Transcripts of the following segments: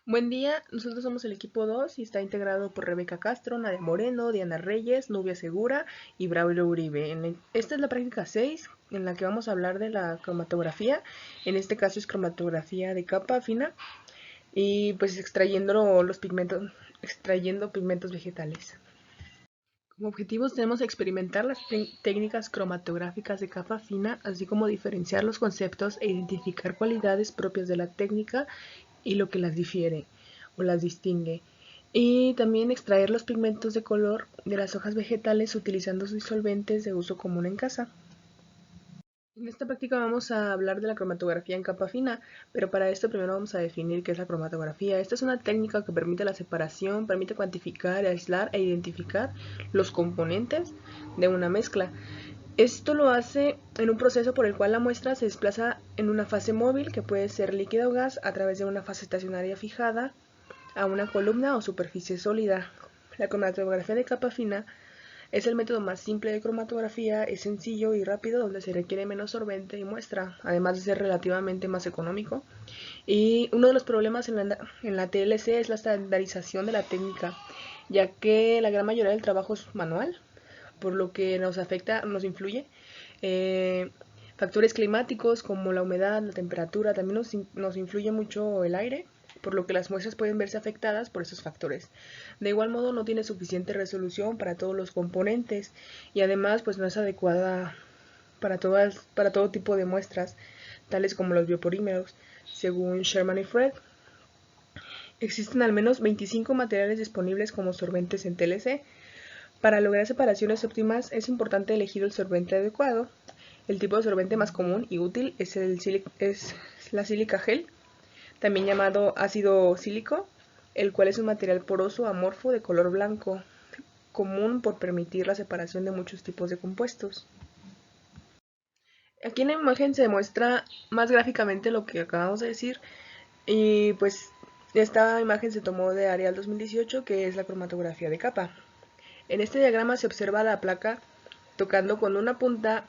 Buen día, nosotros somos el equipo 2 y está integrado por Rebeca Castro, Nadia Moreno, Diana Reyes, Nubia Segura y Braulio Uribe. Esta es la práctica 6 en la que vamos a hablar de la cromatografía. En este caso es cromatografía de capa fina y pues extrayendo pigmentos vegetales. Como objetivos tenemos experimentar las técnicas cromatográficas de capa fina, así como diferenciar los conceptos e identificar cualidades propias de la técnica y lo que las difiere o las distingue. Y también extraer los pigmentos de color de las hojas vegetales utilizando sus disolventes de uso común en casa. En esta práctica vamos a hablar de la cromatografía en capa fina, pero para esto primero vamos a definir qué es la cromatografía. Esta es una técnica que permite la separación, permite cuantificar, aislar e identificar los componentes de una mezcla. Esto lo hace en un proceso por el cual la muestra se desplaza en una fase móvil, que puede ser líquida o gas, a través de una fase estacionaria fijada a una columna o superficie sólida. La cromatografía de capa fina es el método más simple de cromatografía, es sencillo y rápido, donde se requiere menos sorbente y muestra, además de ser relativamente más económico. Y uno de los problemas en la TLC es la estandarización de la técnica, ya que la gran mayoría del trabajo es manual, por lo que nos influye. Eh, Factores climáticos como la humedad, la temperatura, también nos influye mucho el aire, por lo que las muestras pueden verse afectadas por esos factores. De igual modo, no tiene suficiente resolución para todos los componentes y además pues no es adecuada para todo tipo de muestras, tales como los biopolímeros. Según Sherman y Fred, existen al menos 25 materiales disponibles como sorbentes en TLC. Para lograr separaciones óptimas es importante elegir el sorbente adecuado. El tipo de sorbente más común y útil es la sílica gel, también llamado ácido sílico, el cual es un material poroso amorfo de color blanco, común por permitir la separación de muchos tipos de compuestos. Aquí en la imagen se muestra más gráficamente lo que acabamos de decir y pues esta imagen se tomó de Arial 2018, que es la cromatografía de capa. En este diagrama se observa la placa tocando con una punta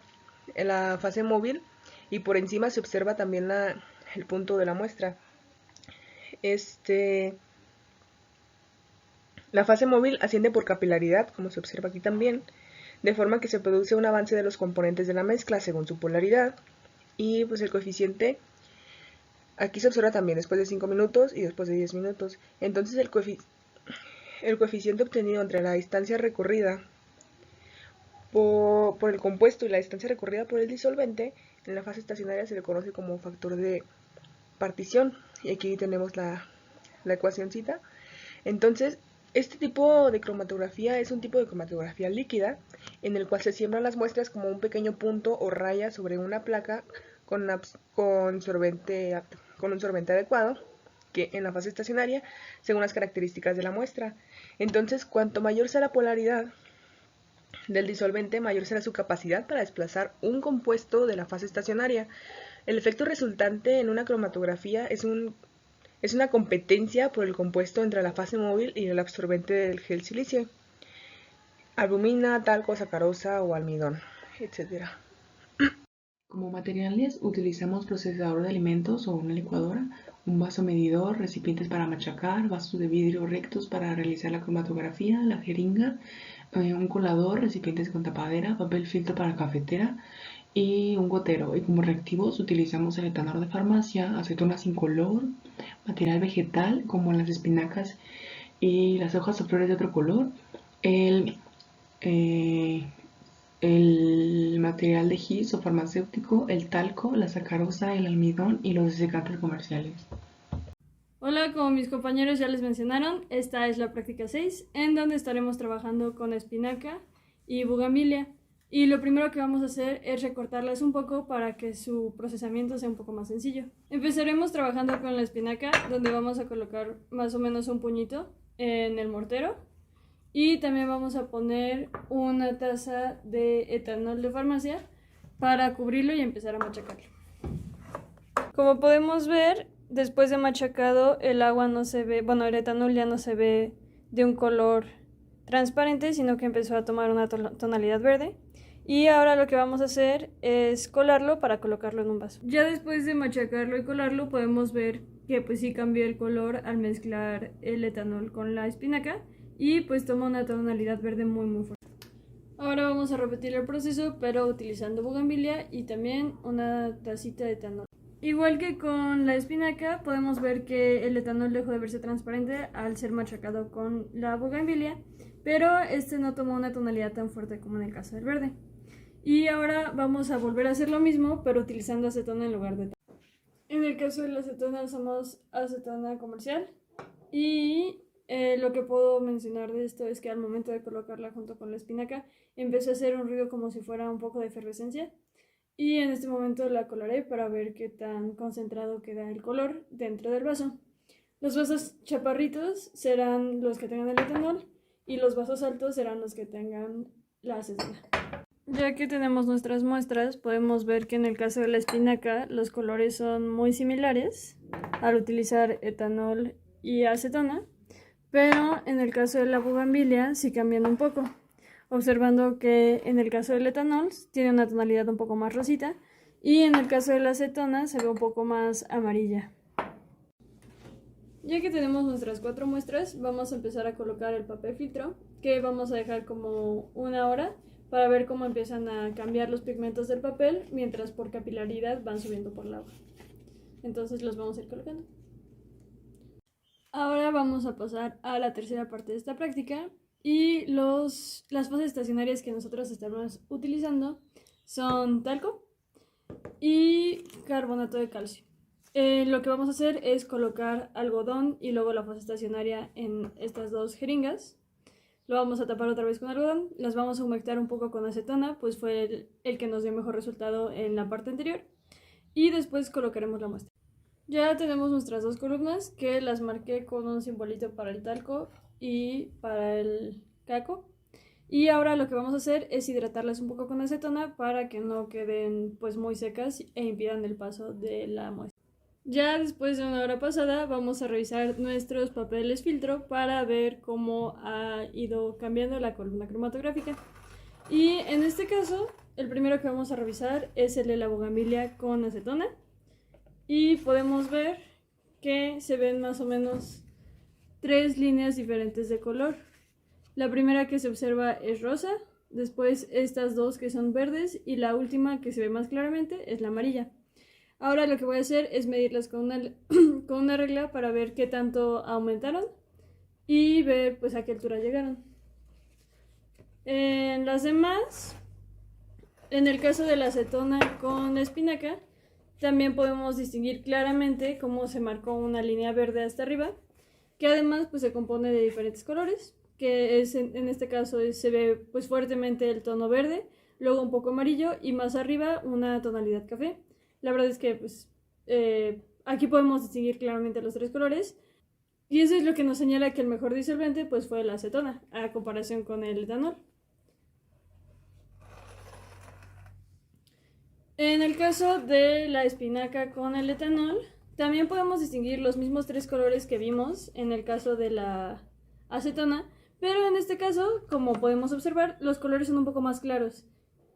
en la fase móvil y por encima se observa también el punto de la muestra. La fase móvil asciende por capilaridad, como se observa aquí también, de forma que se produce un avance de los componentes de la mezcla según su polaridad. Y pues el coeficiente aquí se observa también después de 5 minutos y después de 10 minutos. Entonces el coeficiente obtenido entre la distancia recorrida por el compuesto y la distancia recorrida por el disolvente en la fase estacionaria se le conoce como factor de partición. Y aquí tenemos la ecuacióncita. Entonces, este tipo de cromatografía es un tipo de cromatografía líquida en el cual se siembran las muestras como un pequeño punto o raya sobre una placa con un sorbente adecuado, que en la fase estacionaria, según las características de la muestra. Entonces, cuanto mayor sea la polaridad del disolvente, mayor será su capacidad para desplazar un compuesto de la fase estacionaria. El efecto resultante en una cromatografía es una competencia por el compuesto entre la fase móvil y el absorbente del gel silicio, albumina, talco, sacarosa o almidón, etc. Como materiales utilizamos procesador de alimentos o una licuadora, un vaso medidor, recipientes para machacar, vasos de vidrio rectos para realizar la cromatografía, la jeringa, un colador, recipientes con tapadera, papel filtro para cafetera y un gotero. Y como reactivos utilizamos el etanol de farmacia, aceitunas incolor, material vegetal como las espinacas y las hojas o flores de otro color, el eh, el material de gis o farmacéutico, el talco, la sacarosa, el almidón y los desecantes comerciales. Hola, como mis compañeros ya les mencionaron, esta es la práctica 6, en donde estaremos trabajando con espinaca y bugambilia. Y lo primero que vamos a hacer es recortarlas un poco para que su procesamiento sea un poco más sencillo. Empezaremos trabajando con la espinaca, donde vamos a colocar más o menos un puñito en el mortero. Y también vamos a poner una taza de etanol de farmacia para cubrirlo y empezar a machacarlo. Como podemos ver, después de machacado, el agua no se ve, bueno, el etanol ya no se ve de un color transparente, sino que empezó a tomar una tonalidad verde. Y ahora lo que vamos a hacer es colarlo para colocarlo en un vaso. Ya después de machacarlo y colarlo, podemos ver que pues sí cambió el color al mezclar el etanol con la espinaca y pues toma una tonalidad verde muy fuerte. Ahora vamos a repetir el proceso pero utilizando bugambilia y también una tacita de etanol. Igual que con la espinaca, podemos ver que el etanol dejó de verse transparente al ser machacado con la bugambilia, pero este no tomó una tonalidad tan fuerte como en el caso del verde. Y ahora vamos a volver a hacer lo mismo, pero utilizando acetona en lugar de etanol. En el caso de la acetona usamos acetona comercial y lo que puedo mencionar de esto es que al momento de colocarla junto con la espinaca empezó a hacer un ruido como si fuera un poco de efervescencia. Y en este momento la colaré para ver qué tan concentrado queda el color dentro del vaso. Los vasos chaparritos serán los que tengan el etanol y los vasos altos serán los que tengan la acetona. Ya que tenemos nuestras muestras, podemos ver que en el caso de la espinaca los colores son muy similares al utilizar etanol y acetona, pero en el caso de la bugambilia sí cambian un poco, observando que en el caso del etanol tiene una tonalidad un poco más rosita y en el caso de la acetona se ve un poco más amarilla. Ya que tenemos nuestras 4 muestras, vamos a empezar a colocar el papel filtro, que vamos a dejar como 1 hora para ver cómo empiezan a cambiar los pigmentos del papel, mientras por capilaridad van subiendo por el agua. Entonces los vamos a ir colocando. Ahora vamos a pasar a la tercera parte de esta práctica y las fases estacionarias que nosotros estamos utilizando son talco y carbonato de calcio. Lo que vamos a hacer es colocar algodón y luego la fase estacionaria en estas 2 jeringas. Lo vamos a tapar otra vez con algodón, las vamos a humectar un poco con acetona, pues fue el que nos dio mejor resultado en la parte anterior. Y después colocaremos la muestra. Ya tenemos nuestras 2 columnas que las marqué con un simbolito para el talco y para el caco. Y ahora lo que vamos a hacer es hidratarlas un poco con acetona para que no queden pues muy secas e impidan el paso de la muestra. Ya después de 1 hora pasada vamos a revisar nuestros papeles filtro para ver cómo ha ido cambiando la columna cromatográfica. Y en este caso, el primero que vamos a revisar es el de la bugambilia con acetona. Y podemos ver que se ven más o menos 3 líneas diferentes de color. La primera que se observa es rosa, después estas 2 que son verdes y la última que se ve más claramente es la amarilla. Ahora lo que voy a hacer es medirlas con una regla para ver qué tanto aumentaron y ver pues a qué altura llegaron. En las demás, en el caso de la acetona con la espinaca, también podemos distinguir claramente cómo se marcó una línea verde hasta arriba, que además pues se compone de diferentes colores, que es, en este caso se ve pues fuertemente el tono verde, luego un poco amarillo y más arriba una tonalidad café. La verdad es que pues, aquí podemos distinguir claramente los 3 colores y eso es lo que nos señala que el mejor disolvente pues, fue la acetona a comparación con el etanol. En el caso de la espinaca con el etanol, también podemos distinguir los mismos 3 colores que vimos en el caso de la acetona, pero en este caso, como podemos observar, los colores son un poco más claros.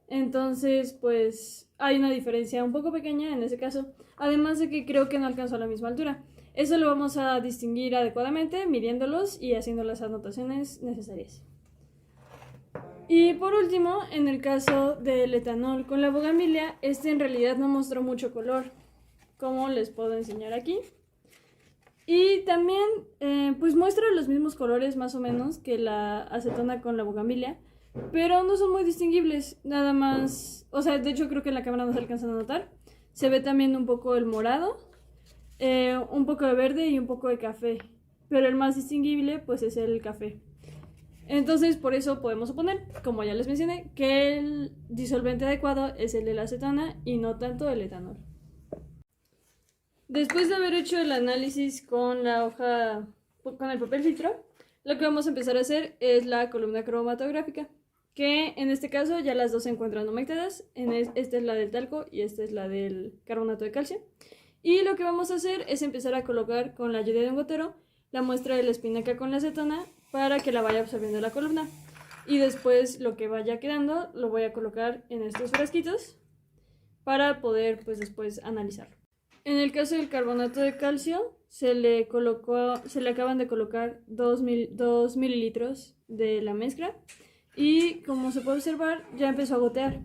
Entonces, pues hay una diferencia un poco pequeña en ese caso, además de que creo que no alcanzó a la misma altura. Eso lo vamos a distinguir adecuadamente, midiéndolos y haciendo las anotaciones necesarias. Y por último, en el caso del etanol con la bugambilia, este en realidad no mostró mucho color, como les puedo enseñar aquí. Y también, pues muestra los mismos colores más o menos que la acetona con la bugambilia, pero no son muy distinguibles, nada más, o sea, de hecho creo que en la cámara no se alcanzan a notar. Se ve también un poco el morado, un poco de verde y un poco de café, pero el más distinguible pues es el café. Entonces por eso podemos suponer, como ya les mencioné, que el disolvente adecuado es el de la acetona y no tanto el etanol. Después de haber hecho el análisis con la hoja, con el papel filtro, lo que vamos a empezar a hacer es la columna cromatográfica, que en este caso ya las 2 se encuentran humectadas. Esta es la del talco y esta es la del carbonato de calcio. Y lo que vamos a hacer es empezar a colocar con la ayuda de un gotero la muestra de la espinaca con la acetona para que la vaya absorbiendo la columna. Y después lo que vaya quedando lo voy a colocar en estos frasquitos para poder pues después analizarlo. En el caso del carbonato de calcio se le acaban de colocar 2 mililitros de la mezcla y como se puede observar ya empezó a gotear.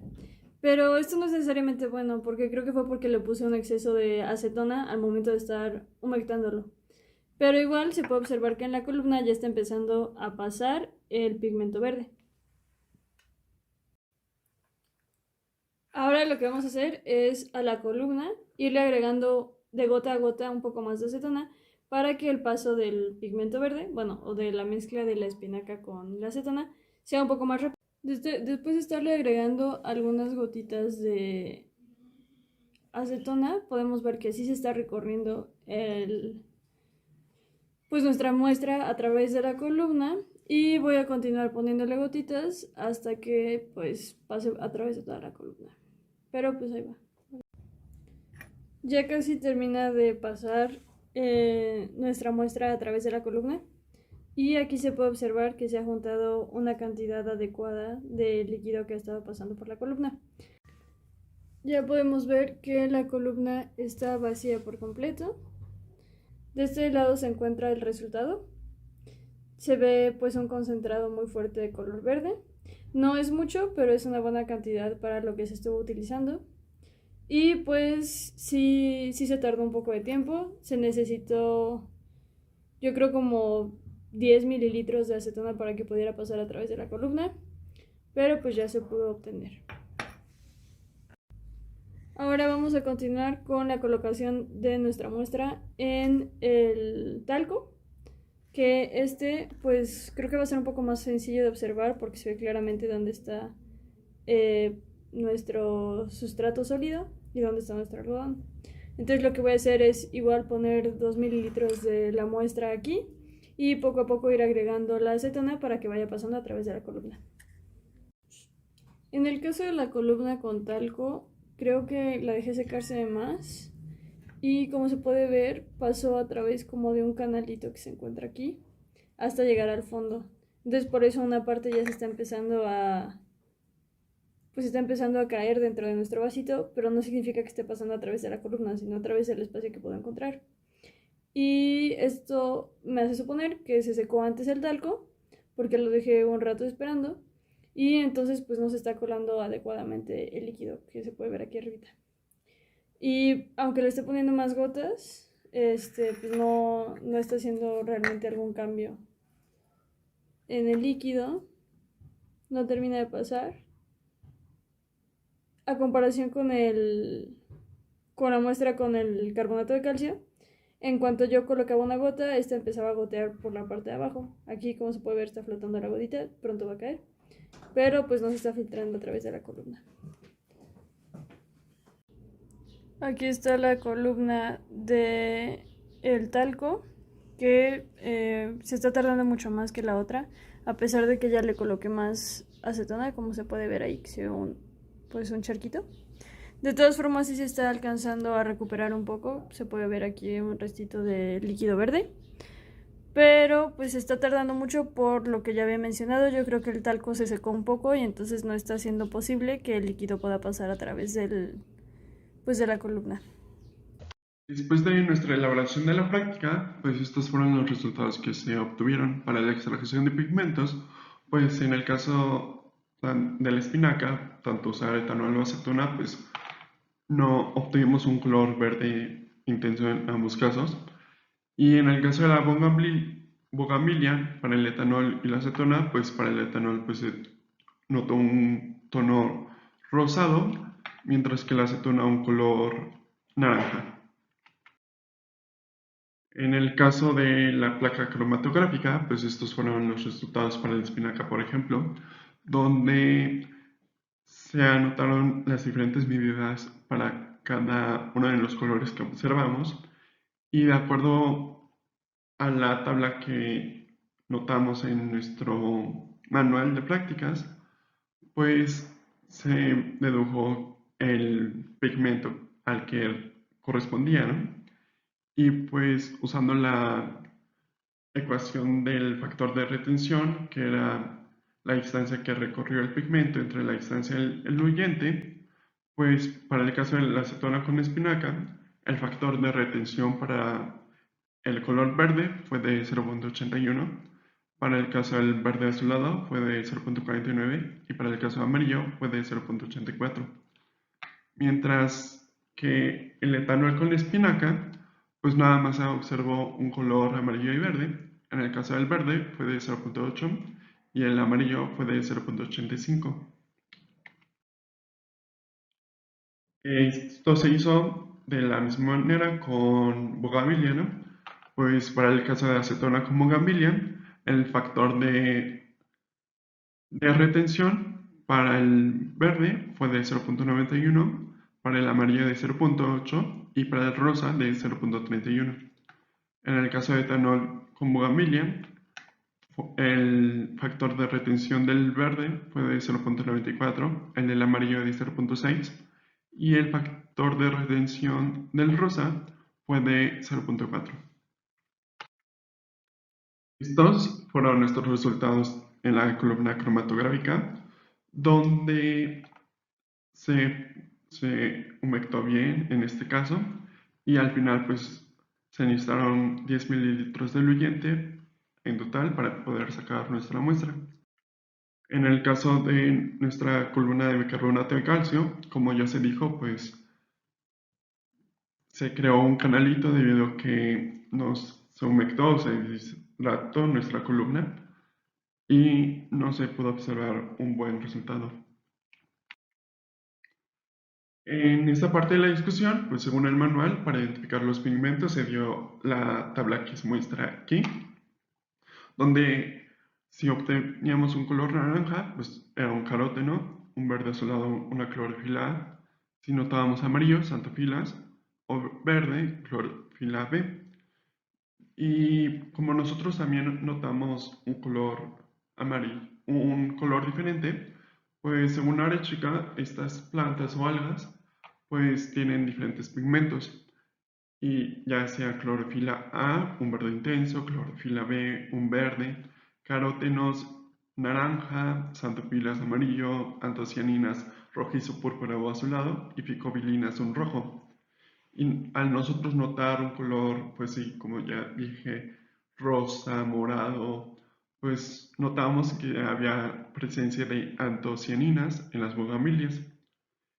Pero esto no es necesariamente bueno porque creo que fue porque le puse un exceso de acetona al momento de estar humectándolo. Pero igual se puede observar que en la columna ya está empezando a pasar el pigmento verde. Ahora lo que vamos a hacer es a la columna irle agregando de gota a gota un poco más de acetona para que el paso del pigmento verde, bueno, o de la mezcla de la espinaca con la acetona, sea un poco más rápido. Después de estarle agregando algunas gotitas de acetona, podemos ver que sí se está recorriendo pues nuestra muestra a través de la columna y voy a continuar poniéndole gotitas hasta que pues pase a través de toda la columna. Pero pues ahí va. Ya casi termina de pasar nuestra muestra a través de la columna y aquí se puede observar que se ha juntado una cantidad adecuada de líquido que ha estado pasando por la columna. Ya podemos ver que la columna está vacía por completo. De este lado se encuentra el resultado. Se ve pues un concentrado muy fuerte de color verde. No es mucho, pero es una buena cantidad para lo que se estuvo utilizando. Y pues sí se tardó un poco de tiempo. Se necesitó, yo creo, como 10 mililitros de acetona para que pudiera pasar a través de la columna. Pero pues ya se pudo obtener. Ahora vamos a continuar con la colocación de nuestra muestra en el talco, que pues creo que va a ser un poco más sencillo de observar porque se ve claramente dónde está nuestro sustrato sólido y dónde está nuestro algodón. Entonces lo que voy a hacer es igual poner 2 mililitros de la muestra aquí y poco a poco ir agregando la acetona para que vaya pasando a través de la columna. En el caso de la columna con talco, creo que la dejé secarse de más y como se puede ver pasó a través como de un canalito que se encuentra aquí hasta llegar al fondo. Entonces por eso una parte ya se está empezando a caer dentro de nuestro vasito, pero no significa que esté pasando a través de la columna, sino a través del espacio que puedo encontrar. Y esto me hace suponer que se secó antes el talco porque lo dejé un rato esperando y entonces pues no se está colando adecuadamente el líquido que se puede ver aquí arribita. Y aunque le esté poniendo más gotas, pues no está haciendo realmente algún cambio en el líquido. No termina de pasar. A comparación con la muestra con el carbonato de calcio, en cuanto yo colocaba una gota, esta empezaba a gotear por la parte de abajo. Aquí, como se puede ver, está flotando la gotita, pronto va a caer. Pero pues no se está filtrando a través de la columna. Aquí está la columna de el talco, que se está tardando mucho más que la otra, a pesar de que ya le coloqué más acetona, como se puede ver ahí, que se ve un charquito. De todas formas, sí se está alcanzando a recuperar un poco, se puede ver aquí un restito de líquido verde. Pero pues está tardando mucho por lo que ya había mencionado. Yo creo que el talco se secó un poco y entonces no está siendo posible que el líquido pueda pasar a través de la columna. Después de nuestra elaboración de la práctica, pues estos fueron los resultados que se obtuvieron para la extracción de pigmentos. Pues en el caso de la espinaca, tanto usar etanol o acetona, pues no obtuvimos un color verde intenso en ambos casos. Y en el caso de la bougainvillea, para el etanol y la acetona, pues para el etanol pues se notó un tono rosado, mientras que la acetona un color naranja. En el caso de la placa cromatográfica, pues estos fueron los resultados para la espinaca, por ejemplo, donde se anotaron las diferentes medidas para cada uno de los colores que observamos y de acuerdo a la tabla que notamos en nuestro manual de prácticas, pues se dedujo el pigmento al que correspondía, ¿no? Y pues usando la ecuación del factor de retención, que era la distancia que recorrió el pigmento entre la distancia del diluyente, pues para el caso de la acetona con espinaca, el factor de retención para el color verde fue de 0.81, para el caso del verde azulado fue de 0.49 y para el caso amarillo fue de 0.84. Mientras que el etanol con espinaca, pues nada más se observó un color amarillo y verde. En el caso del verde fue de 0.8 y el amarillo fue de 0.85. Esto se hizo de la misma manera con Bougainvillea, ¿no? Pues para el caso de acetona con Bougainvillea, el factor de retención para el verde fue de 0.91, para el amarillo de 0.8 y para el rosa de 0.31. En el caso de etanol con Bougainvillea, el factor de retención del verde fue de 0.94, el del amarillo de 0.6 y el factor de retención del rosa fue de 0.4. Estos fueron nuestros resultados en la columna cromatográfica, donde se humectó bien en este caso y al final pues se necesitaron 10 mililitros de diluyente en total para poder sacar nuestra muestra. En el caso de nuestra columna de bicarbonato de calcio, como ya se dijo, pues se creó un canalito debido a que se humectó, se deshidrató nuestra columna y no se pudo observar un buen resultado. En esta parte de la discusión, pues según el manual, para identificar los pigmentos se dio la tabla que se muestra aquí, donde si obteníamos un color naranja, pues era un caróteno, un verde azulado, una clorofila A. Si notábamos amarillo, xantofilas, o verde, clorofila B. Y como nosotros también notamos un color amarillo, un color diferente, pues según la área chica, estas plantas o algas pues tienen diferentes pigmentos y ya sea clorofila A, un verde intenso, clorofila B, un verde, carótenos naranja, xantofilas amarillo, antocianinas rojizo, púrpura o azulado y ficobilinas un rojo. Y al nosotros notar un color, pues sí, como ya dije, rosa, morado, pues notamos que había presencia de antocianinas en las bugambilias.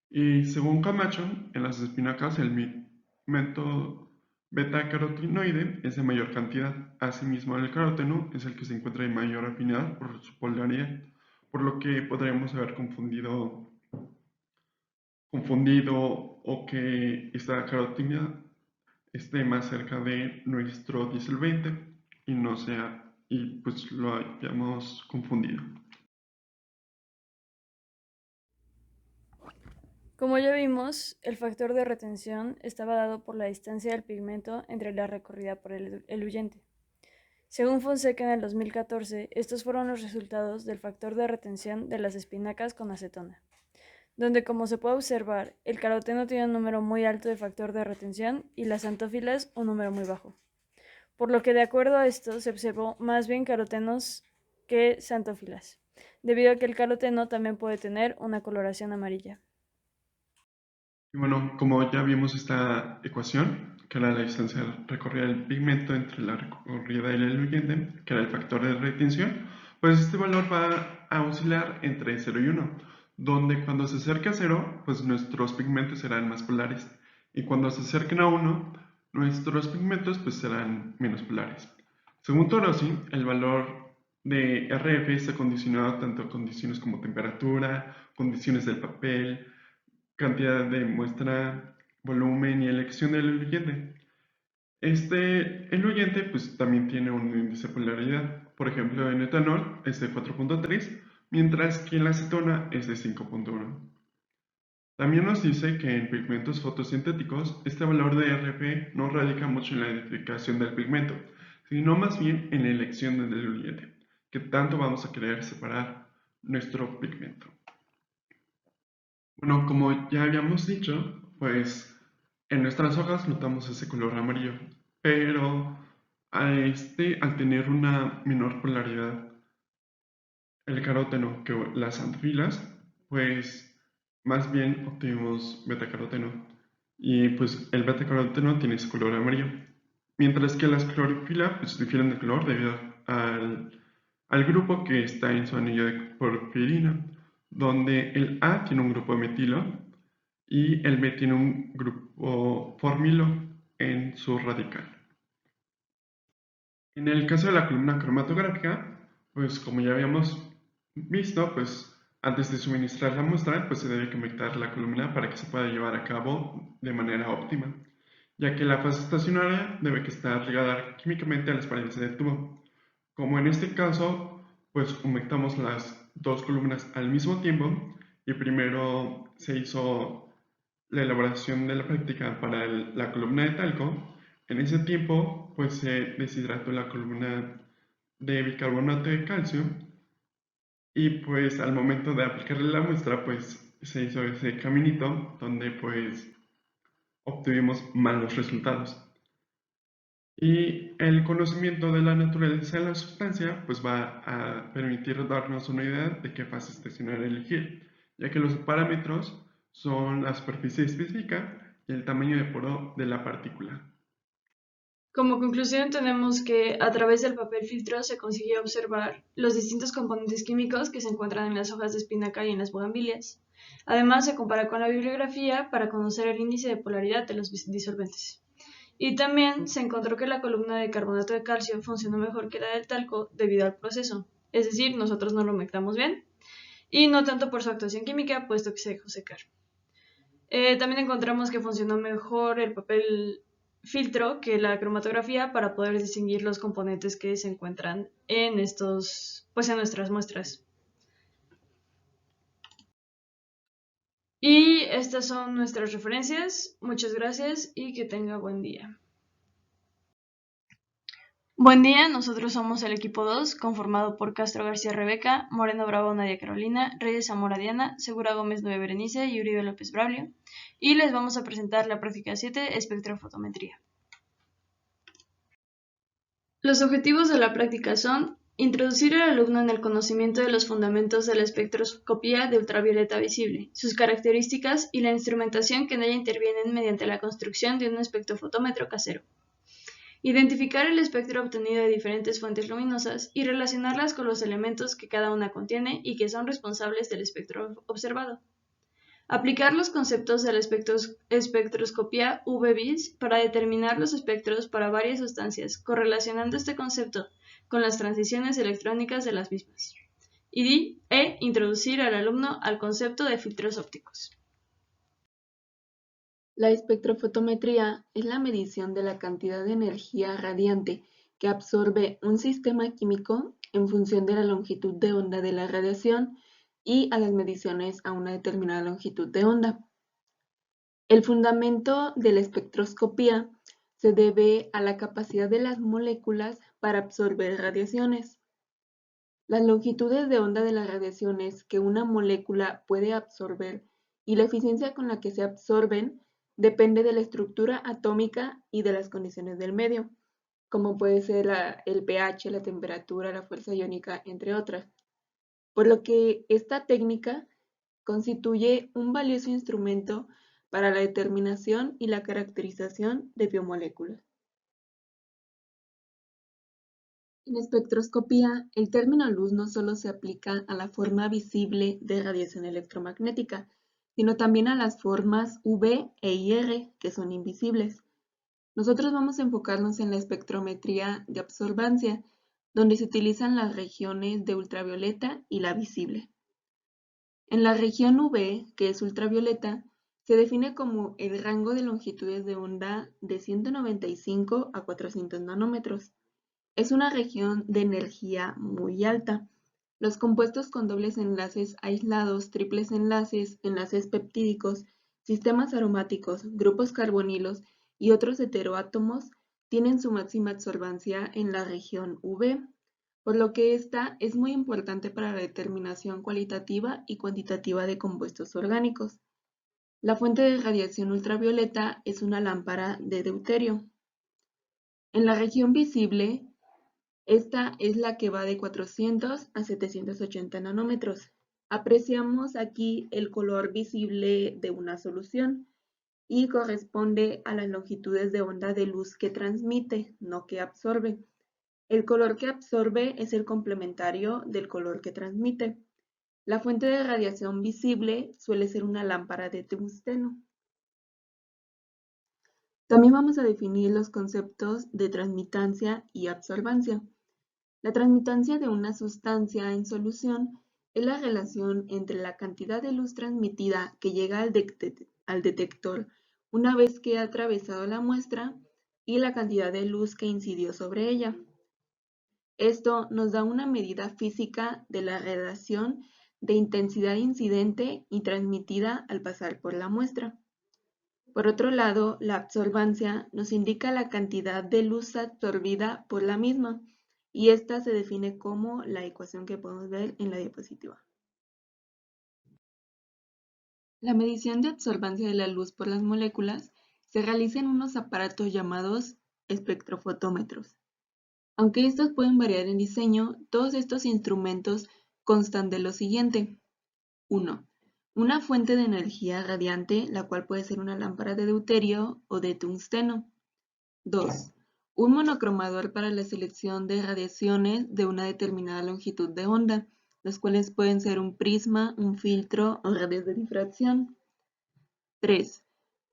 Y según Camacho, en las espinacas el pigmento beta-carotenoide es de mayor cantidad. Asimismo, el caróteno es el que se encuentra en mayor afinidad por su polaridad, por lo que podríamos haber confundido o que esta carotina esté más cerca de nuestro disolvente y no sea, y pues lo hayamos confundido. Como ya vimos, el factor de retención estaba dado por la distancia del pigmento entre la recorrida por el eluyente. Según Fonseca en el 2014, estos fueron los resultados del factor de retención de las espinacas con acetona, donde como se puede observar, el caroteno tiene un número muy alto de factor de retención y las xantófilas un número muy bajo. Por lo que de acuerdo a esto se observó más bien carotenos que xantófilas, debido a que el caroteno también puede tener una coloración amarilla. Y bueno, como ya vimos esta ecuación, que era la distancia recorrida del pigmento entre la recorrida y el eluyente, que era el factor de retención, pues este valor va a oscilar entre 0 y 1, donde cuando se acerca a 0, pues nuestros pigmentos serán más polares, y cuando se acerquen a 1, nuestros pigmentos pues serán menos polares. Según Torossi, el valor de RF está condicionado tanto a condiciones como temperatura, condiciones del papel, cantidad de muestra, volumen y elección del eluyente. Este eluyente pues también tiene un índice de polaridad. Por ejemplo, en etanol es de 4.3, mientras que en la acetona es de 5.1. También nos dice que en pigmentos fotosintéticos este valor de RP no radica mucho en la identificación del pigmento, sino más bien en la elección del eluyente, que tanto vamos a querer separar nuestro pigmento. Bueno, como ya habíamos dicho, pues en nuestras hojas notamos ese color amarillo, pero al tener una menor polaridad el caróteno que las anfilas, pues más bien obtenemos betacaroteno. Y pues el betacaroteno tiene ese color amarillo, mientras que las clorofila pues, difieren de color debido al grupo que está en su anillo de porfirina, donde el A tiene un grupo metilo y el B tiene un grupo formilo en su radical. En el caso de la columna cromatográfica, pues como ya habíamos visto, pues antes de suministrar la muestra, pues se debe conectar la columna para que se pueda llevar a cabo de manera óptima, ya que la fase estacionaria debe estar ligada químicamente a las paredes del tubo. Como en este caso, pues conectamos las dos columnas al mismo tiempo y primero se hizo la elaboración de la práctica para la columna de talco. En ese tiempo, pues se deshidrató la columna de bicarbonato de calcio y pues al momento de aplicarle la muestra, pues se hizo ese caminito donde pues obtuvimos malos resultados. Y el conocimiento de la naturaleza de la sustancia pues va a permitir darnos una idea de qué fase estacionaria elegir, ya que los parámetros son la superficie específica y el tamaño de poro de la partícula. Como conclusión tenemos que a través del papel filtro se consiguió observar los distintos componentes químicos que se encuentran en las hojas de espinaca y en las bugambilias. Además se compara con la bibliografía para conocer el índice de polaridad de los disolventes. Y también se encontró que la columna de carbonato de calcio funcionó mejor que la del talco debido al proceso, es decir, nosotros no lo mezclamos bien, y no tanto por su actuación química, puesto que se dejó secar. También encontramos que funcionó mejor el papel filtro que la cromatografía para poder distinguir los componentes que se encuentran en en nuestras muestras. Y estas son nuestras referencias. Muchas gracias y que tenga buen día. Buen día, nosotros somos el equipo 2, conformado por Castro García Rebeca, Moreno Bravo Nadia Carolina, Reyes Zamora Diana, Segura Gómez 9 Berenice y Uribe López Braulio, y les vamos a presentar la práctica 7, espectrofotometría. Los objetivos de la práctica son introducir al alumno en el conocimiento de los fundamentos de la espectroscopía de ultravioleta visible, sus características y la instrumentación que en ella intervienen mediante la construcción de un espectrofotómetro casero. Identificar el espectro obtenido de diferentes fuentes luminosas y relacionarlas con los elementos que cada una contiene y que son responsables del espectro observado. Aplicar los conceptos de la espectroscopía UV-Vis para determinar los espectros para varias sustancias, correlacionando este concepto con las transiciones electrónicas de las mismas. Introducir al alumno al concepto de filtros ópticos. La espectrofotometría es la medición de la cantidad de energía radiante que absorbe un sistema químico en función de la longitud de onda de la radiación y a las mediciones a una determinada longitud de onda. El fundamento de la espectroscopía se debe a la capacidad de las moléculas para absorber radiaciones. Las longitudes de onda de las radiaciones que una molécula puede absorber y la eficiencia con la que se absorben depende de la estructura atómica y de las condiciones del medio, como puede ser el pH, la temperatura, la fuerza iónica, entre otras. Por lo que esta técnica constituye un valioso instrumento para la determinación y la caracterización de biomoléculas. En espectroscopía, el término luz no solo se aplica a la forma visible de radiación electromagnética, sino también a las formas UV e IR, que son invisibles. Nosotros vamos a enfocarnos en la espectrometría de absorbancia, donde se utilizan las regiones de ultravioleta y la visible. En la región UV, que es ultravioleta, se define como el rango de longitudes de onda de 195 a 400 nanómetros. Es una región de energía muy alta. Los compuestos con dobles enlaces aislados, triples enlaces, enlaces peptídicos, sistemas aromáticos, grupos carbonilos y otros heteroátomos tienen su máxima absorbancia en la región UV, por lo que esta es muy importante para la determinación cualitativa y cuantitativa de compuestos orgánicos. La fuente de radiación ultravioleta es una lámpara de deuterio. En la región visible, esta es la que va de 400 a 780 nanómetros. Apreciamos aquí el color visible de una solución y corresponde a las longitudes de onda de luz que transmite, no que absorbe. El color que absorbe es el complementario del color que transmite. La fuente de radiación visible suele ser una lámpara de tungsteno. También vamos a definir los conceptos de transmitancia y absorbancia. La transmitancia de una sustancia en solución es la relación entre la cantidad de luz transmitida que llega al detector una vez que ha atravesado la muestra y la cantidad de luz que incidió sobre ella. Esto nos da una medida física de la relación de intensidad incidente y transmitida al pasar por la muestra. Por otro lado, la absorbancia nos indica la cantidad de luz absorbida por la misma, y esta se define como la ecuación que podemos ver en la diapositiva. La medición de absorbancia de la luz por las moléculas se realiza en unos aparatos llamados espectrofotómetros. Aunque estos pueden variar en diseño, todos estos instrumentos constan de lo siguiente. 1. Una fuente de energía radiante, la cual puede ser una lámpara de deuterio o de tungsteno. 2. Un monocromador para la selección de radiaciones de una determinada longitud de onda, los cuales pueden ser un prisma, un filtro o redes de difracción. 3.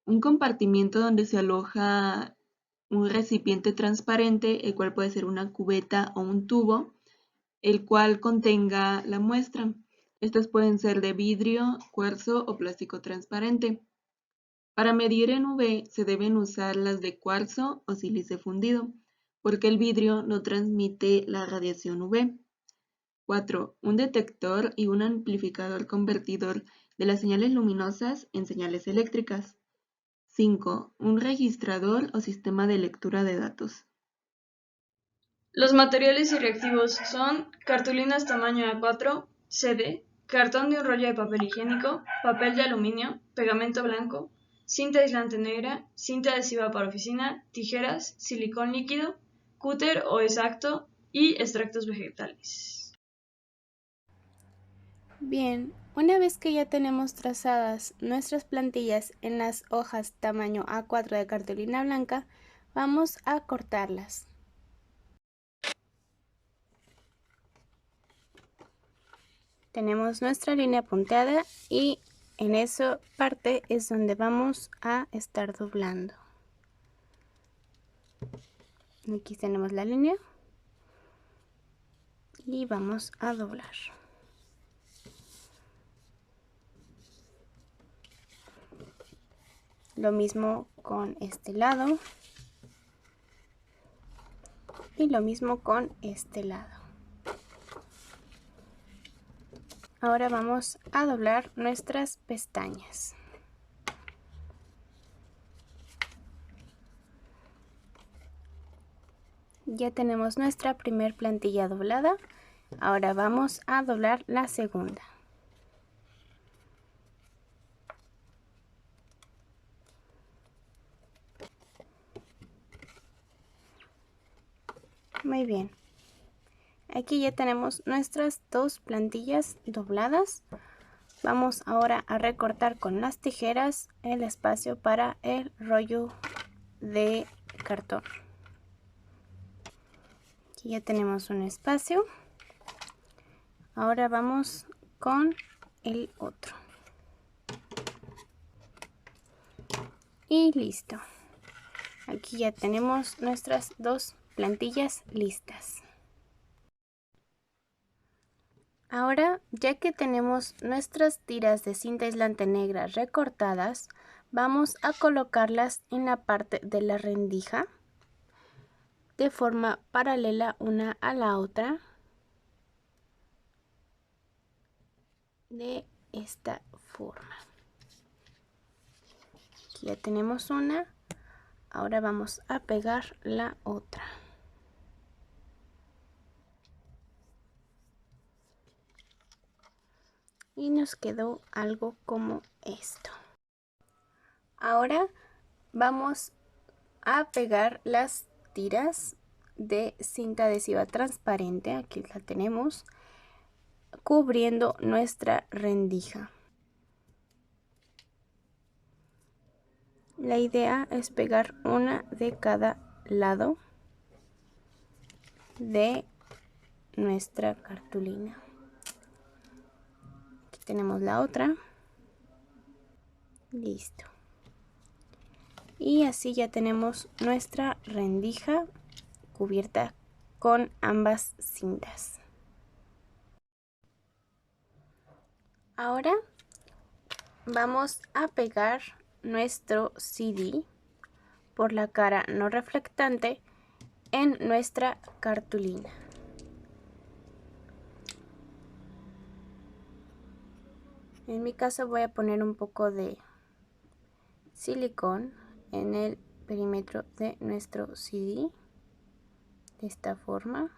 Un compartimiento donde se aloja un recipiente transparente, el cual puede ser una cubeta o un tubo, el cual contenga la muestra. Estas pueden ser de vidrio, cuarzo o plástico transparente. Para medir en UV se deben usar las de cuarzo o sílice fundido, porque el vidrio no transmite la radiación UV. 4. Un detector y un amplificador convertidor de las señales luminosas en señales eléctricas. 5. Un registrador o sistema de lectura de datos. Los materiales y reactivos son cartulinas tamaño A4, CD, cartón de un rollo de papel higiénico, papel de aluminio, pegamento blanco, cinta aislante negra, cinta adhesiva para oficina, tijeras, silicón líquido, cúter o exacto y extractos vegetales. Bien, una vez que ya tenemos trazadas nuestras plantillas en las hojas tamaño A4 de cartulina blanca, vamos a cortarlas. Tenemos nuestra línea punteada y en esa parte es donde vamos a estar doblando. Aquí tenemos la línea y vamos a doblar. Lo mismo con este lado y lo mismo con este lado. Ahora vamos a doblar nuestras pestañas. Ya tenemos nuestra primer plantilla doblada. Ahora vamos a doblar la segunda. Muy bien. Aquí ya tenemos nuestras dos plantillas dobladas. Vamos ahora a recortar con las tijeras el espacio para el rollo de cartón. Aquí ya tenemos un espacio. Ahora vamos con el otro. Y listo. Aquí ya tenemos nuestras dos plantillas listas. Ahora, ya que tenemos nuestras tiras de cinta aislante negra recortadas, vamos a colocarlas en la parte de la rendija de forma paralela una a la otra, de esta forma. Aquí ya tenemos una, ahora vamos a pegar la otra. Y nos quedó algo como esto. Ahora vamos a pegar las tiras de cinta adhesiva transparente, aquí la tenemos, cubriendo nuestra rendija. La idea es pegar una de cada lado de nuestra cartulina. Aquí tenemos la otra. Listo. Y así ya tenemos nuestra rendija cubierta con ambas cintas. Ahora vamos a pegar nuestro CD por la cara no reflectante en nuestra cartulina. En mi caso voy a poner un poco de silicón en el perímetro de nuestro CD de esta forma.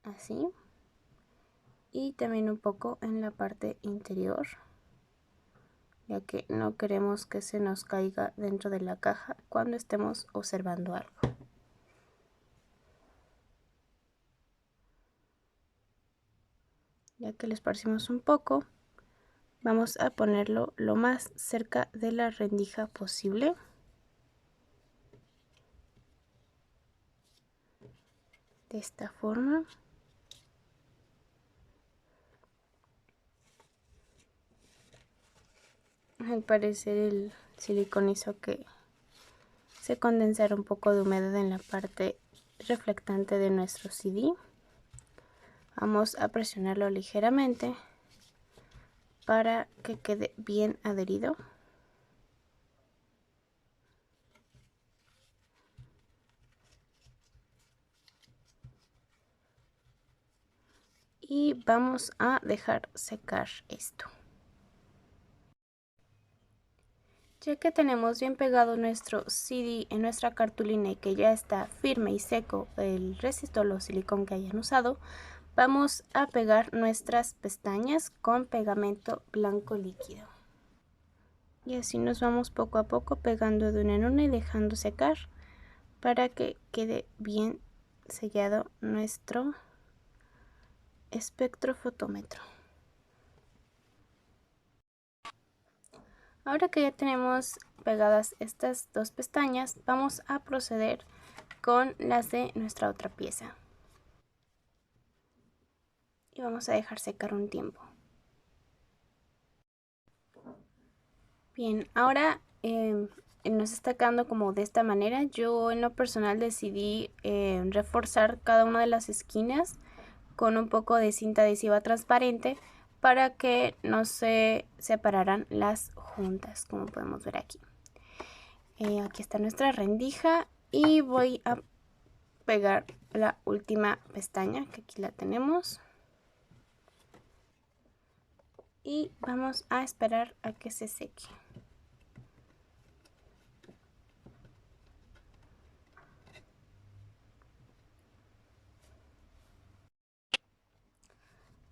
Así. Y también un poco en la parte interior, ya que no queremos que se nos caiga dentro de la caja cuando estemos observando algo. Ya que lo esparcimos un poco, vamos a ponerlo lo más cerca de la rendija posible. De esta forma. Al parecer el silicón hizo que se condensara un poco de humedad en la parte reflectante de nuestro CD. Vamos a presionarlo ligeramente para que quede bien adherido. Y vamos a dejar secar esto. Ya que tenemos bien pegado nuestro CD en nuestra cartulina y que ya está firme y seco el resistor o silicón que hayan usado, vamos a pegar nuestras pestañas con pegamento blanco líquido. Y así nos vamos poco a poco pegando de una en una y dejando secar para que quede bien sellado nuestro espectrofotómetro. Ahora que ya tenemos pegadas estas dos pestañas, vamos a proceder con las de nuestra otra pieza. Y vamos a dejar secar un tiempo. Bien, ahora nos está quedando como de esta manera. Yo en lo personal decidí reforzar cada una de las esquinas con un poco de cinta adhesiva transparente para que no se separaran las juntas, como podemos ver aquí. Aquí está nuestra rendija y voy a pegar la última pestaña, que aquí la tenemos. Y vamos a esperar a que se seque.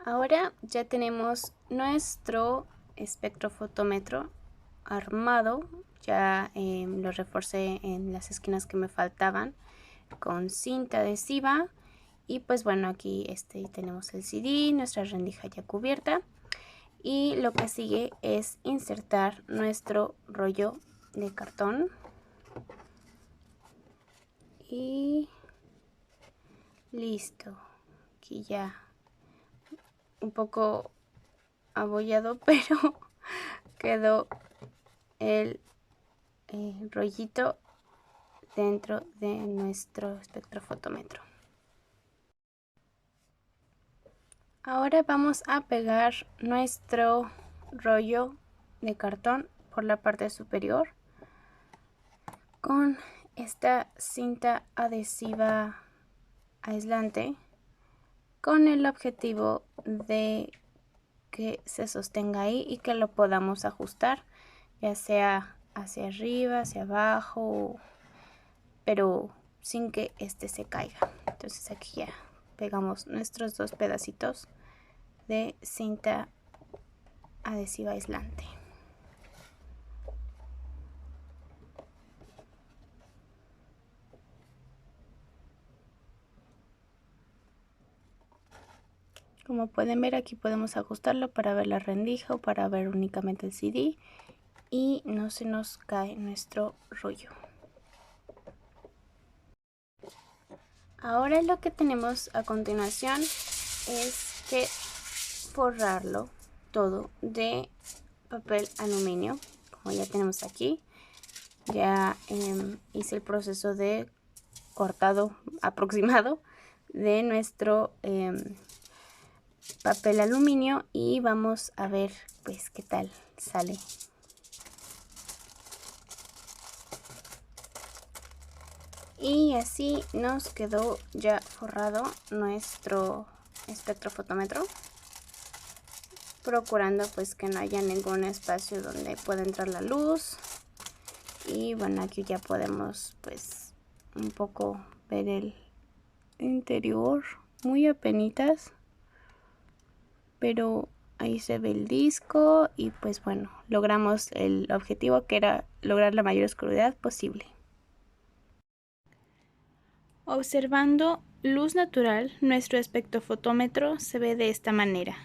Ahora ya tenemos nuestro espectrofotómetro armado. Ya lo reforcé en las esquinas que me faltaban con cinta adhesiva. Y pues bueno, aquí tenemos el CD, nuestra rendija ya cubierta. Y lo que sigue es insertar nuestro rollo de cartón. Y listo. Aquí ya un poco abollado, pero quedó el rollito dentro de nuestro espectrofotómetro. Ahora vamos a pegar nuestro rollo de cartón por la parte superior con esta cinta adhesiva aislante con el objetivo de que se sostenga ahí y que lo podamos ajustar, ya sea hacia arriba, hacia abajo, pero sin que este se caiga. Entonces aquí ya pegamos nuestros dos pedacitos de cinta adhesiva aislante. Como pueden ver, aquí podemos ajustarlo para ver la rendija o para ver únicamente el CD y no se nos cae nuestro rollo. Ahora lo que tenemos a continuación es que forrarlo todo de papel aluminio, como ya tenemos aquí. Ya hice el proceso de cortado aproximado de nuestro papel aluminio y vamos a ver pues qué tal sale. Y así nos quedó ya forrado nuestro espectrofotómetro, procurando pues que no haya ningún espacio donde pueda entrar la luz. Y bueno, aquí ya podemos pues un poco ver el interior, muy apenitas, pero ahí se ve el disco y pues bueno, logramos el objetivo, que era lograr la mayor oscuridad posible. Observando luz natural, nuestro espectrofotómetro se ve de esta manera,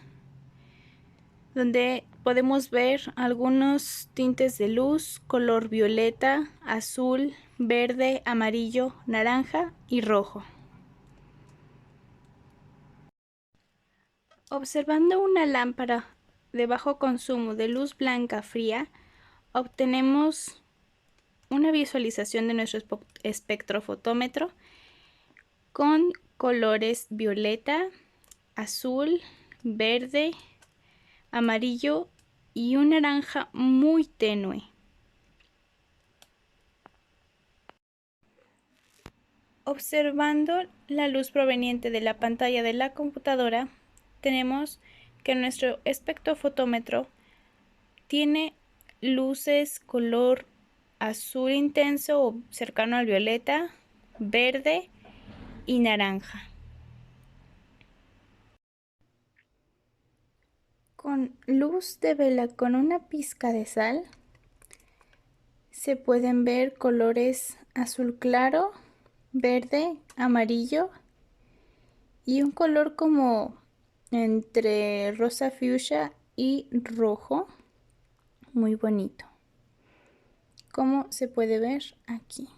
donde podemos ver algunos tintes de luz color violeta, azul, verde, amarillo, naranja y rojo. Observando una lámpara de bajo consumo de luz blanca fría, obtenemos una visualización de nuestro espectrofotómetro con colores violeta, azul, verde, amarillo y un naranja muy tenue. Observando la luz proveniente de la pantalla de la computadora, tenemos que nuestro espectrofotómetro tiene luces color azul intenso o cercano al violeta, verde y naranja. Con luz de vela con una pizca de sal se pueden ver colores azul claro, verde, amarillo y un color como entre rosa fuchsia y rojo, muy bonito, como se puede ver aquí.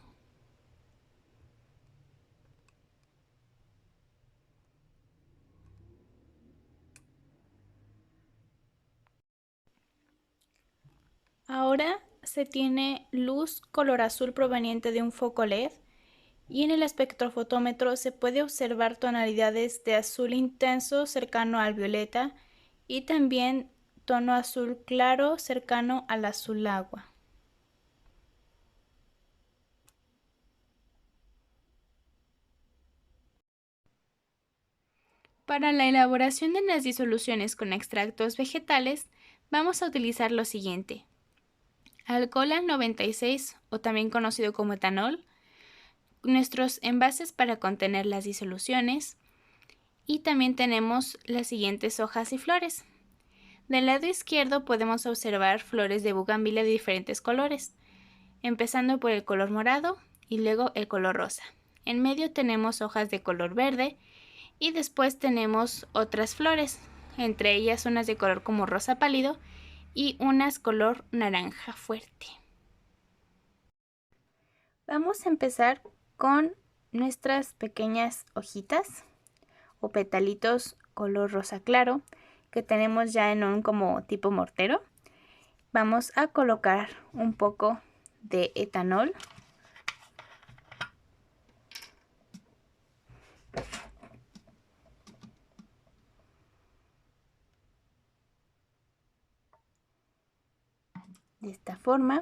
Ahora se tiene luz color azul proveniente de un foco LED y en el espectrofotómetro se puede observar tonalidades de azul intenso cercano al violeta y también tono azul claro cercano al azul agua. Para la elaboración de las disoluciones con extractos vegetales vamos a utilizar lo siguiente: alcohol al 96 o también conocido como etanol, nuestros envases para contener las disoluciones y también tenemos las siguientes hojas y flores. Del lado izquierdo podemos observar flores de bugambilia de diferentes colores, empezando por el color morado y luego el color rosa. En medio tenemos hojas de color verde y después tenemos otras flores, entre ellas unas de color como rosa pálido y unas color naranja fuerte. Vamos a empezar con nuestras pequeñas hojitas o petalitos color rosa claro que tenemos ya en un como tipo mortero. Vamos a colocar un poco de etanol. De esta forma.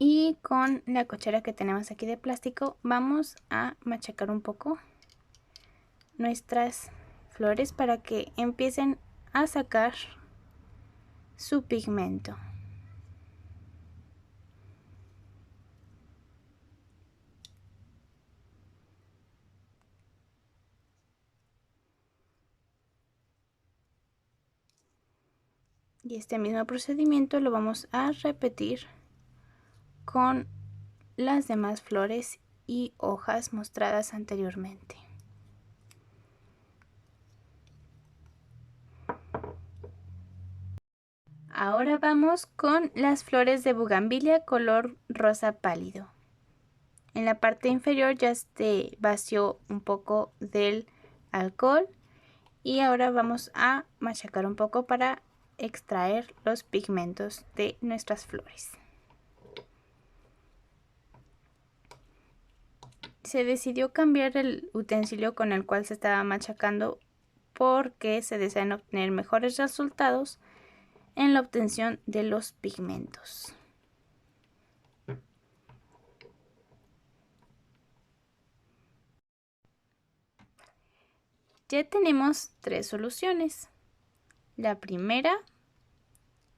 Y con la cuchara que tenemos aquí de plástico vamos a machacar un poco nuestras flores para que empiecen a sacar su pigmento. Y este mismo procedimiento lo vamos a repetir con las demás flores y hojas mostradas anteriormente. Ahora vamos con las flores de bugambilia color rosa pálido. En la parte inferior ya se vació un poco del alcohol y ahora vamos a machacar un poco para extraer los pigmentos de nuestras flores. Se decidió cambiar el utensilio con el cual se estaba machacando porque se desean obtener mejores resultados en la obtención de los pigmentos. Ya tenemos 3 soluciones. La primera,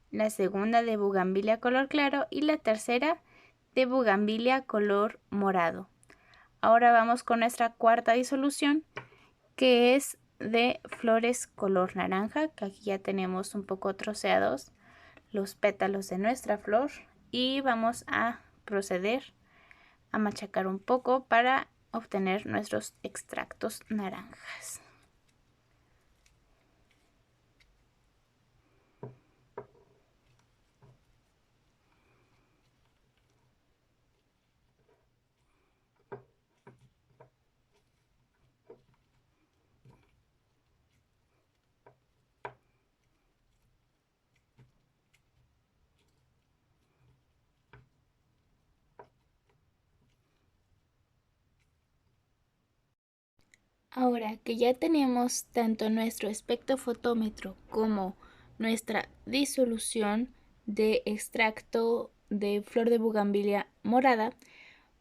la segunda de bugambilia color claro y la tercera de bugambilia color morado. Ahora vamos con nuestra cuarta disolución, que es de flores color naranja, que aquí ya tenemos un poco troceados los pétalos de nuestra flor y vamos a proceder a machacar un poco para obtener nuestros extractos naranjas. Ahora que ya tenemos tanto nuestro espectrofotómetro como nuestra disolución de extracto de flor de bugambilia morada,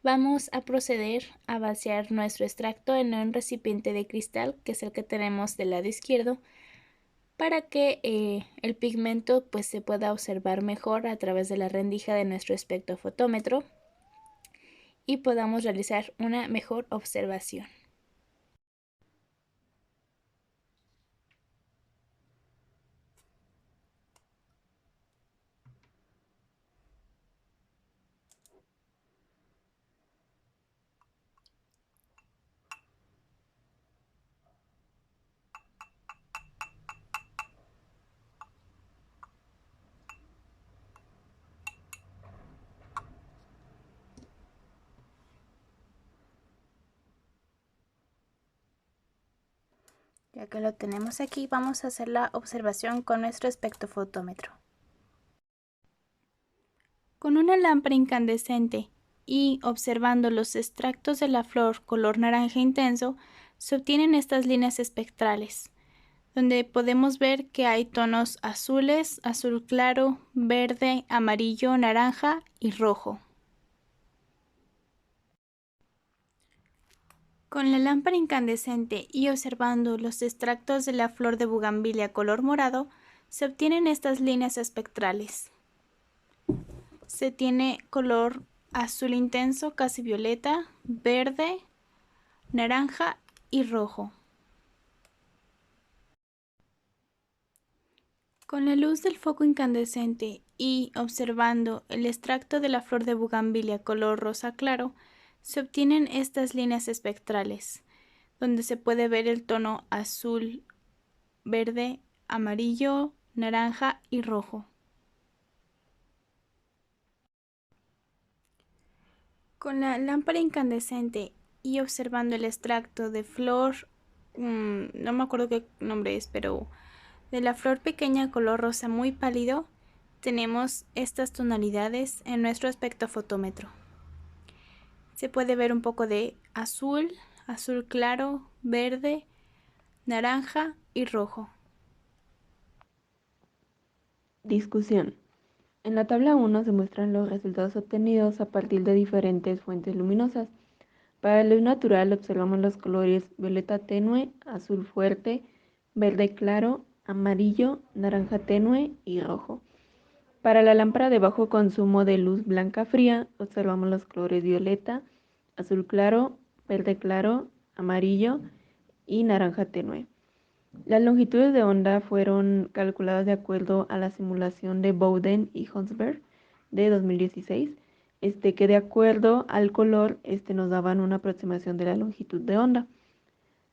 vamos a proceder a vaciar nuestro extracto en un recipiente de cristal, que es el que tenemos del lado izquierdo, para que el pigmento pues se pueda observar mejor a través de la rendija de nuestro espectrofotómetro y podamos realizar una mejor observación. Ya que lo tenemos aquí, vamos a hacer la observación con nuestro espectrofotómetro. Con una lámpara incandescente y observando los extractos de la flor color naranja intenso, se obtienen estas líneas espectrales, donde podemos ver que hay tonos azules, azul claro, verde, amarillo, naranja y rojo. Con la lámpara incandescente y observando los extractos de la flor de bugambilia color morado, se obtienen estas líneas espectrales. Se tiene color azul intenso, casi violeta, verde, naranja y rojo. Con la luz del foco incandescente y observando el extracto de la flor de bugambilia color rosa claro, se obtienen estas líneas espectrales, donde se puede ver el tono azul, verde, amarillo, naranja y rojo. Con la lámpara incandescente y observando el extracto de flor, no me acuerdo qué nombre es, pero de la flor pequeña color rosa muy pálido, tenemos estas tonalidades en nuestro espectrofotómetro. Se puede ver un poco de azul, azul claro, verde, naranja y rojo. Discusión. En la tabla 1 se muestran los resultados obtenidos a partir de diferentes fuentes luminosas. Para la luz natural observamos los colores violeta tenue, azul fuerte, verde claro, amarillo, naranja tenue y rojo. Para la lámpara de bajo consumo de luz blanca fría observamos los colores violeta, azul claro, verde claro, amarillo y naranja tenue. Las longitudes de onda fueron calculadas de acuerdo a la simulación de Bowden y Hunsberg de 2016 que de acuerdo al color nos daban una aproximación de la longitud de onda.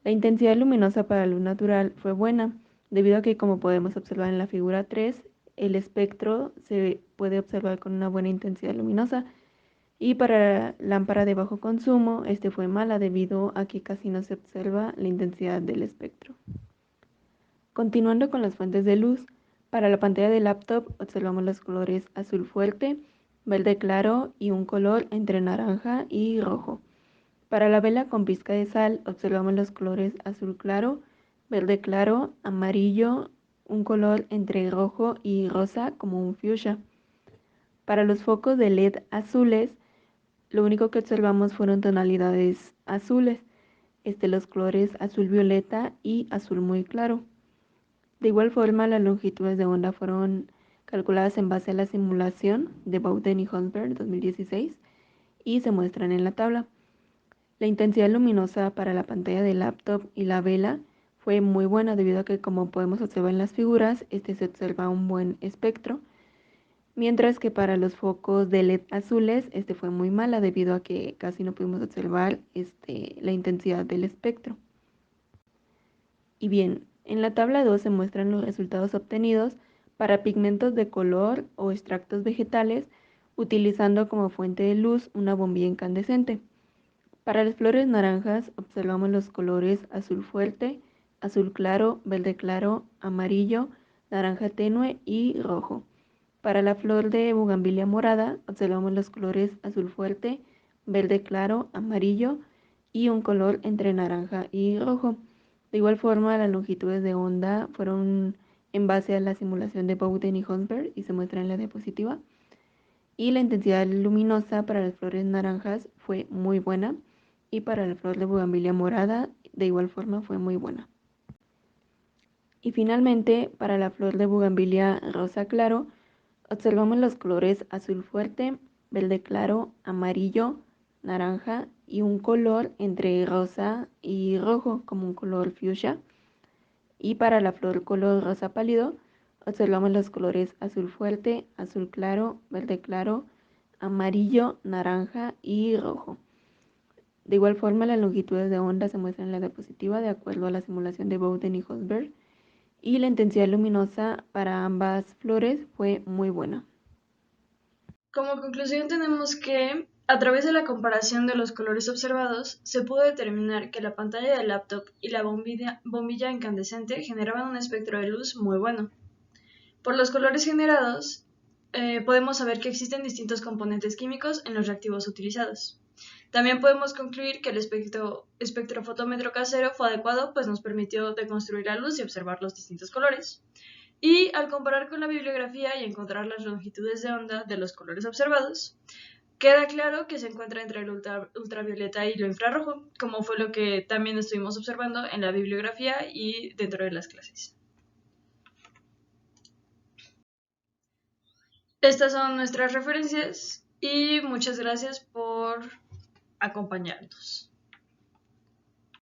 La intensidad luminosa para luz natural fue buena, debido a que, como podemos observar en la figura 3, el espectro se puede observar con una buena intensidad luminosa, y para lámpara de bajo consumo, fue mala debido a que casi no se observa la intensidad del espectro. Continuando con las fuentes de luz, para la pantalla de laptop observamos los colores azul fuerte, verde claro y un color entre naranja y rojo. Para la vela con pizca de sal observamos los colores azul claro, verde claro, amarillo, un color entre rojo y rosa como un fuchsia. Para los focos de LED azules, lo único que observamos fueron tonalidades azules, los colores azul violeta y azul muy claro. De igual forma, las longitudes de onda fueron calculadas en base a la simulación de Bowden y Holmberg 2016 y se muestran en la tabla. La intensidad luminosa para la pantalla de laptop y la vela fue muy buena debido a que, como podemos observar en las figuras, se observa un buen espectro, mientras que para los focos de LED azules fue muy mala debido a que casi no pudimos observar la intensidad del espectro. Y bien, en la tabla 2 se muestran los resultados obtenidos para pigmentos de color o extractos vegetales utilizando como fuente de luz una bombilla incandescente. Para las flores naranjas observamos los colores azul fuerte, azul claro, verde claro, amarillo, naranja tenue y rojo. Para la flor de bugambilia morada observamos los colores azul fuerte, verde claro, amarillo y un color entre naranja y rojo. De igual forma, las longitudes de onda fueron en base a la simulación de Bowden y Holmberg y se muestra en la diapositiva. Y la intensidad luminosa para las flores naranjas fue muy buena, y para la flor de bugambilia morada de igual forma fue muy buena. Y finalmente, para la flor de bugambilia rosa claro, observamos los colores azul fuerte, verde claro, amarillo, naranja y un color entre rosa y rojo como un color fuchsia. Y para la flor color rosa pálido, observamos los colores azul fuerte, azul claro, verde claro, amarillo, naranja y rojo. De igual forma, las longitudes de onda se muestran en la diapositiva de acuerdo a la simulación de Bowden y Holmberg, y la intensidad luminosa para ambas flores fue muy buena. Como conclusión tenemos que, a través de la comparación de los colores observados, se pudo determinar que la pantalla del laptop y la bombilla incandescente generaban un espectro de luz muy bueno. Por los colores generados, podemos saber que existen distintos componentes químicos en los reactivos utilizados. También podemos concluir que el espectrofotómetro casero fue adecuado, pues nos permitió deconstruir la luz y observar los distintos colores. Y al comparar con la bibliografía y encontrar las longitudes de onda de los colores observados, queda claro que se encuentra entre el ultravioleta y lo infrarrojo, como fue lo que también estuvimos observando en la bibliografía y dentro de las clases. Estas son nuestras referencias y muchas gracias por acompañarnos.